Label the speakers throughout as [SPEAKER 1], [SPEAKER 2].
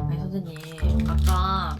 [SPEAKER 1] 아니 선생님, 아까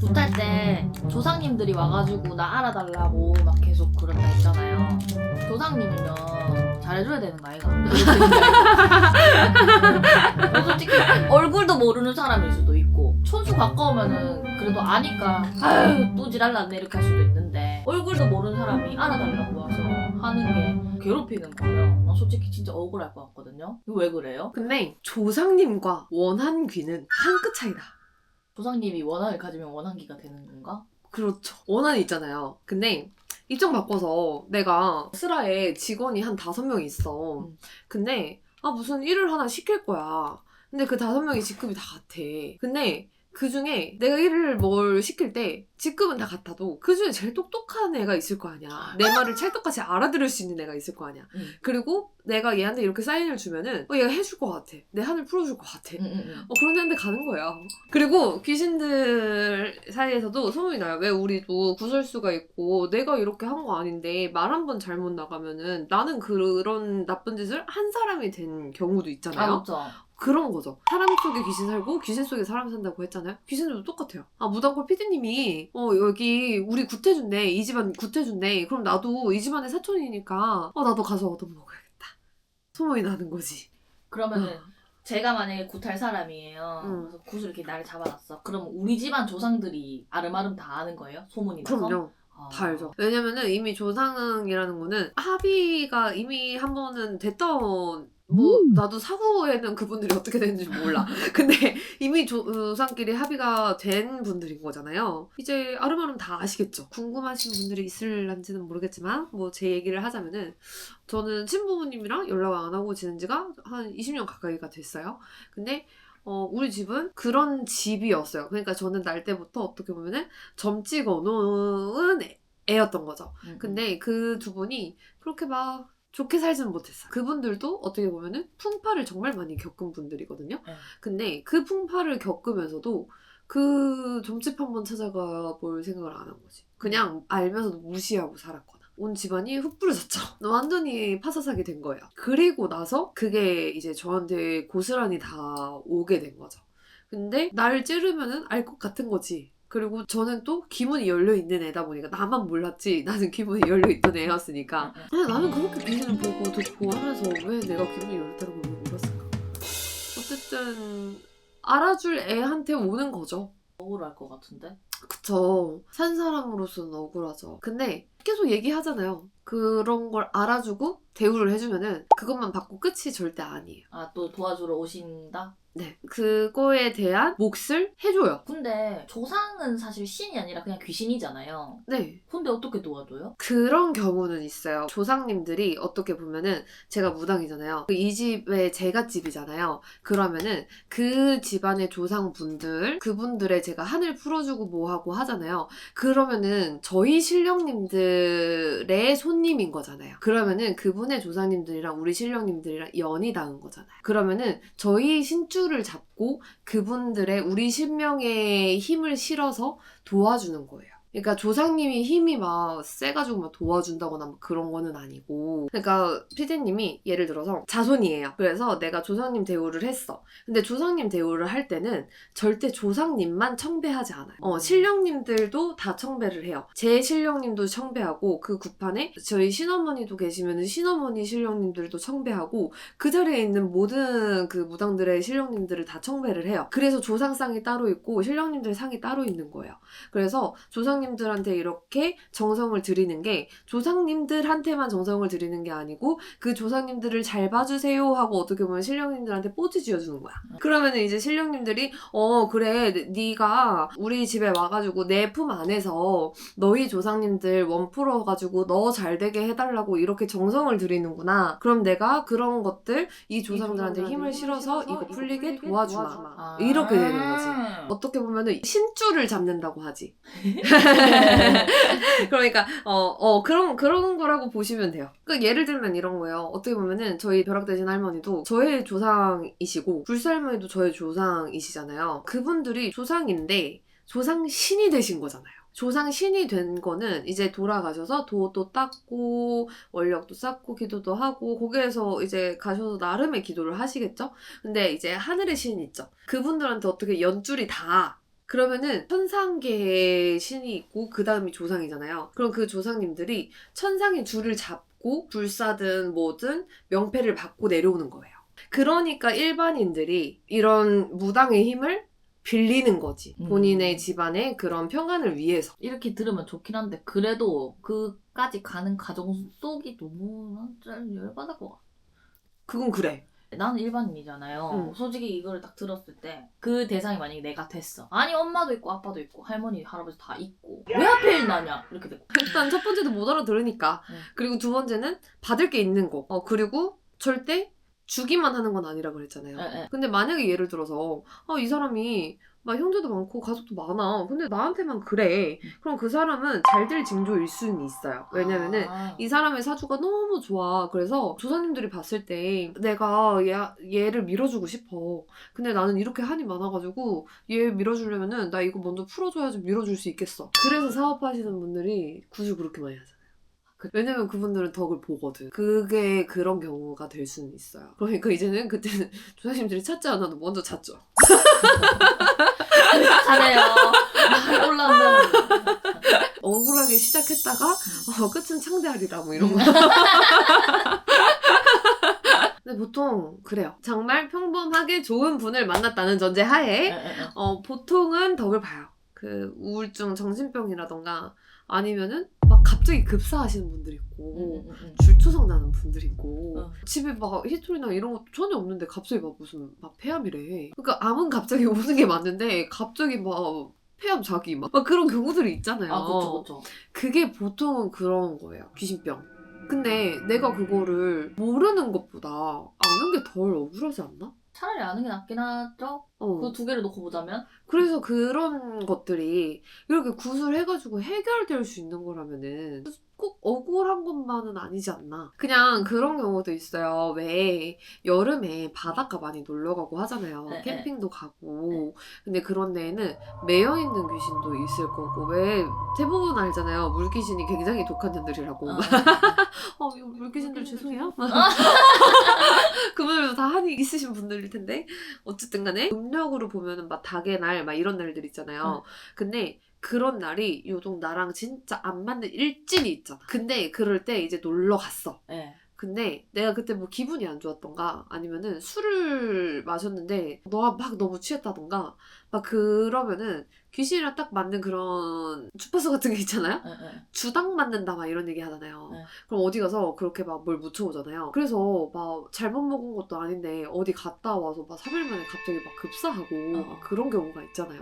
[SPEAKER 1] 굿할 때 조상님들이 와가지고 나 알아달라고 막 계속 그런다 했잖아요. 조상님은요 잘해줘야 되는 거 아이가? 솔직히 얼굴도 모르는 사람일 수도 있고 촌수 가까우면은 그래도 아니까 아유 또 지랄났네 이렇게 할 수도 있는데 얼굴도 모르는 사람이 알아달라고 와서 하는 게 괴롭히는 거예요. 난 솔직히 진짜 억울할 것 같거든요. 이거 왜 그래요?
[SPEAKER 2] 근데 조상님과 원한귀는 한 끗 차이다.
[SPEAKER 1] 조상님이 원한을 가지면 원한기가 되는 건가?
[SPEAKER 2] 그렇죠. 원한이 있잖아요. 근데 입장 바꿔서 내가 스라에 직원이 한 5명 있어. 근데 무슨 일을 하나 시킬 거야. 근데 그 5명이 직급이 다 같아. 근데 그 중에 내가 일을 뭘 시킬 때 직급은 다 같아도 그 중에 제일 똑똑한 애가 있을 거 아니야. 내 말을 찰떡같이 알아들을 수 있는 애가 있을 거 아니야. 그리고 내가 얘한테 이렇게 사인을 주면은 얘가 해줄 것 같아. 내 한을 풀어줄 것 같아. 그런 애한테 가는 거야. 그리고 귀신들 사이에서도 소문이 나요. 왜 우리도 구설수가 있고 내가 이렇게 한 거 아닌데 말 한 번 잘못 나가면은 나는 그런 나쁜 짓을 한 사람이 된 경우도 있잖아요.
[SPEAKER 1] 아 그렇죠.
[SPEAKER 2] 그런 거죠. 사람 속에 귀신 살고 귀신 속에 사람 산다고 했잖아요. 귀신들도 똑같아요. 무당골 피디님이 여기 우리 굿해준대. 이 집안 굿해준대. 그럼 나도 이 집안의 사촌이니까 나도 가서 얻어먹어야겠다. 소문이 나는 거지.
[SPEAKER 1] 그러면은 제가 만약에 굿할 사람이에요. 그래서 굿을 이렇게 날 잡아놨어. 그럼 우리 집안 조상들이 아름아름 다 아는 거예요? 소문이 나서?
[SPEAKER 2] 그럼요. 다 알죠. 왜냐면은 이미 조상이라는 거는 합의가 이미 한 번은 됐던 나도 사후에는 그분들이 어떻게 되는지 몰라. 근데 이미 조상끼리 합의가 된 분들인 거잖아요. 이제 아름아름 다 아시겠죠. 궁금하신 분들이 있을런지는 모르겠지만 제 얘기를 하자면은 저는 친부모님이랑 연락 안 하고 지낸 지가 한 20년 가까이가 됐어요. 근데 우리 집은 그런 집이었어요. 그러니까 저는 날 때부터 어떻게 보면은 점찍어 놓은 애였던 거죠. 근데 그 두 분이 그렇게 막 좋게 살지는 못했어요. 그분들도 어떻게 보면은 풍파를 정말 많이 겪은 분들이거든요. 근데 그 풍파를 겪으면서도 그 점집 한번 찾아가 볼 생각을 안 한 거지. 그냥 알면서도 무시하고 살았거나. 온 집안이 흩뿌려졌죠. 완전히 파사삭이 된 거예요. 그리고 나서 그게 이제 저한테 고스란히 다 오게 된 거죠. 근데 날 찌르면은 알 것 같은 거지. 그리고 저는 또 기문이 열려있는 애다 보니까 나만 몰랐지 나는 기문이 열려있던 애였으니까 나는 그렇게 귀신을 보고 듣고 하면서 왜 내가 기문이 열렸다는 걸 몰랐을까. 어쨌든 알아줄 애한테 오는 거죠.
[SPEAKER 1] 억울할 것 같은데?
[SPEAKER 2] 그쵸. 산 사람으로서는 억울하죠. 근데 계속 얘기하잖아요. 그런 걸 알아주고 대우를 해주면은 그것만 받고 끝이 절대 아니에요.
[SPEAKER 1] 아 또 도와주러 오신다?
[SPEAKER 2] 네. 그거에 대한 몫을 해줘요.
[SPEAKER 1] 근데 조상은 사실 신이 아니라 그냥 귀신이잖아요.
[SPEAKER 2] 네.
[SPEAKER 1] 근데 어떻게 도와줘요?
[SPEAKER 2] 그런 경우는 있어요. 조상님들이 어떻게 보면은 제가 무당이잖아요. 이 집의 제가 집이잖아요. 그러면은 그 집안의 조상분들 그분들의 제가 한을 풀어주고 뭐하고 하잖아요. 그러면은 저희 신령님들의 손님인 거잖아요. 그러면은 그분의 조상님들이랑 우리 신령님들이랑 연이 닿은 거잖아요. 그러면은 저희 신주를 잡고 그분들의 우리 신명의 힘을 실어서 도와주는 거예요. 그러니까 조상님이 힘이 막 세가지고 막 도와준다거나 막 그런 거는 아니고 그러니까 피디님이 예를 들어서 자손이에요. 그래서 내가 조상님 대우를 했어. 근데 조상님 대우를 할 때는 절대 조상님만 청배하지 않아요. 신령님들도 다 청배를 해요. 제 신령님도 청배하고 그 굿판에 저희 신어머니도 계시면 신어머니 신령님들도 청배하고 그 자리에 있는 모든 그 무당들의 신령님들을 다 청배를 해요. 그래서 조상상이 따로 있고 신령님들 상이 따로 있는 거예요. 그래서 조상님들한테 이렇게 정성을 들이는 게 조상님들한테만 정성을 들이는 게 아니고 그 조상님들을 잘 봐주세요 하고 어떻게 보면 신령님들한테 뽀지 쥐어주는 거야. 그러면 이제 신령님들이 그래 네가 우리 집에 와가지고 내 품 안에서 너희 조상님들 원 풀어가지고 너 잘되게 해달라고 이렇게 정성을 들이는구나. 그럼 내가 그런 것들 이 조상들한테 힘을 실어서 이거 풀리게 도와주마. 이렇게 되는 거지. 어떻게 보면은 신줄을 잡는다고 하지. 그러니까 그런 거라고 보시면 돼요. 그러니까 예를 들면 이런 거예요. 어떻게 보면은 저희 벼락대신 할머니도 저의 조상이시고 불살머니도 저의 조상이시잖아요. 그분들이 조상인데 조상신이 되신 거잖아요. 조상 신이 된 거는 이제 돌아가셔서 도도 닦고 원력도 쌓고 기도도 하고 거기에서 이제 가셔서 나름의 기도를 하시겠죠? 근데 이제 하늘의 신 있죠. 그분들한테 어떻게 연줄이 다 그러면은 천상계의 신이 있고 그 다음이 조상이잖아요. 그럼 그 조상님들이 천상의 줄을 잡고 불사든 뭐든 명패를 받고 내려오는 거예요. 그러니까 일반인들이 이런 무당의 힘을 빌리는 거지. 본인의 집안의 그런 평안을 위해서.
[SPEAKER 1] 이렇게 들으면 좋긴 한데 그래도 그까지 가는 과정 속이 너무 열받을 것 같아.
[SPEAKER 2] 그건 그래.
[SPEAKER 1] 나는 일반인이잖아요.
[SPEAKER 2] 응.
[SPEAKER 1] 솔직히 이거를 딱 들었을 때 그 대상이 만약에 내가 됐어. 아니 엄마도 있고 아빠도 있고 할머니 할아버지 다 있고 왜 하필 나냐 이렇게 됐고.
[SPEAKER 2] 일단 첫 번째도 못 알아들으니까.
[SPEAKER 1] 응.
[SPEAKER 2] 그리고 두 번째는 받을 게 있는 거. 그리고 절대 주기만 하는 건 아니라 그랬잖아요.
[SPEAKER 1] 에.
[SPEAKER 2] 근데 만약에 예를 들어서 이 사람이 막 형제도 많고 가족도 많아. 근데 나한테만 그래. 그럼 그 사람은 잘 될 징조일 수는 있어요. 왜냐면은 이 사람의 사주가 너무 좋아. 그래서 조사님들이 봤을 때 내가 얘를 밀어주고 싶어. 근데 나는 이렇게 한이 많아가지고 얘 밀어주려면은 나 이거 먼저 풀어줘야지 밀어줄 수 있겠어. 그래서 사업하시는 분들이 구슬 그렇게 많이 하잖아요. 왜냐면 그분들은 덕을 보거든. 그게 그런 경우가 될 수는 있어요. 그러니까 이제는 그때는 조사님들이 찾지 않아도 먼저 찾죠.
[SPEAKER 1] 잘해요. 올라온다.
[SPEAKER 2] 억울하게 시작했다가 끝은 창대하리라 뭐 이런 거. 근데 보통 그래요. 정말 평범하게 좋은 분을 만났다는 전제 하에 보통은 덕을 봐요. 그 우울증, 정신병이라던가 아니면은 막 갑자기 급사하시는 분들이 있고 줄초성 나는 분들이 있고 집에 막 히스토리나 이런 것도 전혀 없는데 갑자기 막 무슨 막 폐암이래. 그러니까 암은 갑자기 오는 게 맞는데 갑자기 막 폐암 자기 막 그런 경우들이 있잖아요.
[SPEAKER 1] 그쵸.
[SPEAKER 2] 그게 보통은 그런 거예요. 귀신병. 근데 내가 그거를 모르는 것보다 아는 게 덜 억울하지 않나?
[SPEAKER 1] 차라리 아는 게 낫긴 하죠. 그 두 개를 놓고 보자면.
[SPEAKER 2] 그래서 그런 것들이 이렇게 구술해가지고 해결될 수 있는 거라면은 꼭 억울한 것만은 아니지 않나. 그냥 그런 경우도 있어요. 왜 여름에 바닷가 많이 놀러가고 하잖아요.
[SPEAKER 1] 네,
[SPEAKER 2] 캠핑도 가고. 근데 그런 데에는 매여있는 귀신도 있을 거고. 왜 대부분 알잖아요. 물귀신이 굉장히 독한 년들이라고. 이거 물귀신들 죄송해요. 그분들도 다 한이 있으신 분들일 텐데. 어쨌든 간에 음력으로 보면은 막 닭의 날 막 이런 날들 있잖아요. 근데 그런 날이 요동 나랑 진짜 안 맞는 일진이 있잖아. 근데 그럴 때 이제 놀러 갔어. 근데 내가 그때 뭐 기분이 안 좋았던가 아니면은 술을 마셨는데 너가 막 너무 취했다던가 막 그러면은 귀신이랑 딱 맞는 그런 주파수 같은 게 있잖아요. 주당 맞는다 막 이런 얘기 하잖아요. 그럼 어디 가서 그렇게 막 뭘 묻혀오잖아요. 그래서 막 잘못 먹은 것도 아닌데 어디 갔다 와서 막 3일 만에 갑자기 막 급사하고 막 그런 경우가 있잖아요.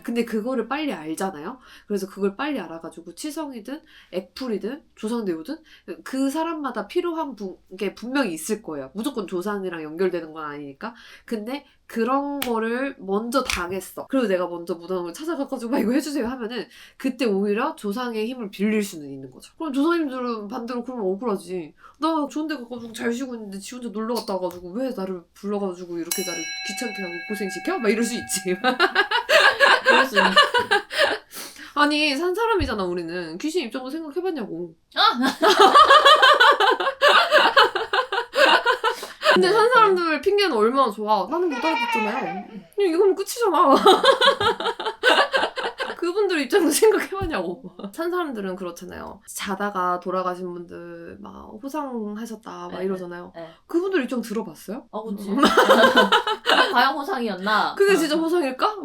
[SPEAKER 2] 근데 그거를 빨리 알잖아요. 그래서 그걸 빨리 알아가지고 치성이든 액풀이든 조상대우든 그 사람마다 필요한 게 분명히 있을 거예요. 무조건 조상이랑 연결되는 건 아니니까. 근데 그런 거를 먼저 당했어. 그리고 내가 먼저 무당을 찾아가가지고 막 이거 해주세요 하면은 그때 오히려 조상의 힘을 빌릴 수는 있는 거죠. 그럼 조상님들은 반대로 그러면 억울하지. 나 좋은 데 가가지고 잘 쉬고 있는데 지 혼자 놀러 갔다 와가지고 왜 나를 불러가지고 이렇게 나를 귀찮게 하고 고생시켜? 막 이럴 수 있지.
[SPEAKER 1] 그럴 수 있는.
[SPEAKER 2] 아니 산 사람이잖아 우리는. 귀신 입장도 생각해봤냐고. 근데 산 사람들 핑계는 얼마나 좋아. 나는 못 알아듣잖아요. 그냥 이거면 끝이잖아. 그분들 입장도 생각해봤냐고. 산 사람들은 그렇잖아요. 자다가 돌아가신 분들 막 호상하셨다 막 이러잖아요. 그분들 입장 들어봤어요?
[SPEAKER 1] 그치. 과연 호상이었나?
[SPEAKER 2] 그게 진짜 호상일까?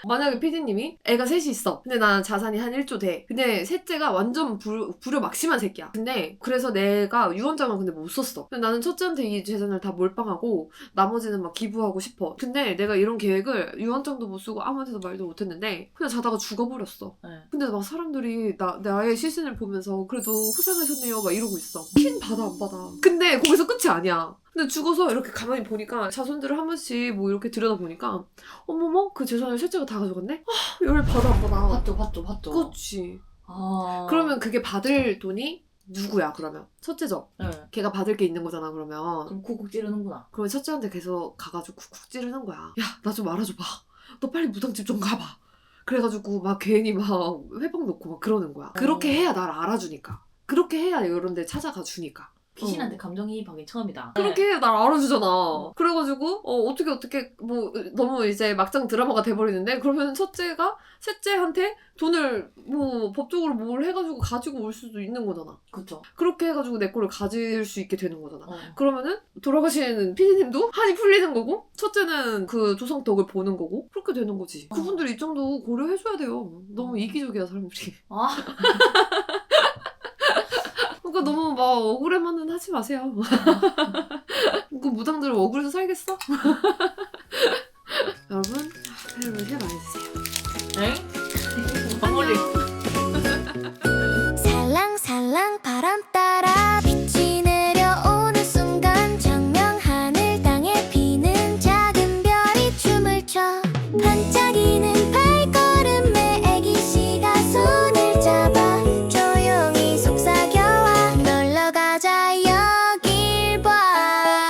[SPEAKER 2] 만약에 피디님이 애가 셋이 있어. 근데 나는 자산이 한 1조 돼. 근데 셋째가 완전 불효막심한 새끼야. 근데 그래서 내가 유언장을 근데 못 썼어. 근데 나는 첫째한테 이 재산을 다 몰빵하고 나머지는 막 기부하고 싶어. 근데 내가 이런 계획을 유언장도 못 쓰고 아무한테도 말도 못 했는데 그냥 자다가 죽어버렸어. 근데 막 사람들이 나의 시신을 보면서 그래도 호상하셨네요 막 이러고 있어. 핀 받아 안 받아. 근데 거기서 끝이 아니야. 근데 죽어서 이렇게 가만히 보니까 자손들을 한 번씩 뭐 이렇게 들여다보니까 어머머 그 재산을 셋째가 다 가져갔네? 열 받아 안 받아.
[SPEAKER 1] 봤죠.
[SPEAKER 2] 그렇지. 그러면 그게 받을 돈이 누구야 그러면? 첫째죠. 걔가 받을 게 있는 거잖아 그러면.
[SPEAKER 1] 그럼 쿡쿡 찌르는구나.
[SPEAKER 2] 그러면 첫째한테 계속 가가지고 쿡쿡 찌르는 거야. 야 나 좀 알아줘봐. 너 빨리 무당집 좀 가봐. 그래가지고 막 괜히 막 회방 놓고 막 그러는 거야. 그렇게 해야 날 알아주니까. 그렇게 해야 이런 데 찾아가 주니까.
[SPEAKER 1] 귀신한테 감정이입하기 처음이다.
[SPEAKER 2] 그렇게 해야 날 알아주잖아. 그래가지고 어떻게 뭐 너무 이제 막장 드라마가 돼버리는데 그러면 첫째가 셋째한테 돈을 뭐 법적으로 뭘 해가지고 가지고 올 수도 있는 거잖아.
[SPEAKER 1] 그쵸.
[SPEAKER 2] 그렇게 해가지고 내 거를 가질 수 있게 되는 거잖아.
[SPEAKER 1] 어.
[SPEAKER 2] 그러면은 돌아가신 피디님도 한이 풀리는 거고 첫째는 그 조상 덕을 보는 거고 그렇게 되는 거지. 그분들 입장도 고려해줘야 돼요. 너무 이기적이야 사람들이.
[SPEAKER 1] 아,
[SPEAKER 2] 그러니까 너무 막 억울해만은 하지 마세요.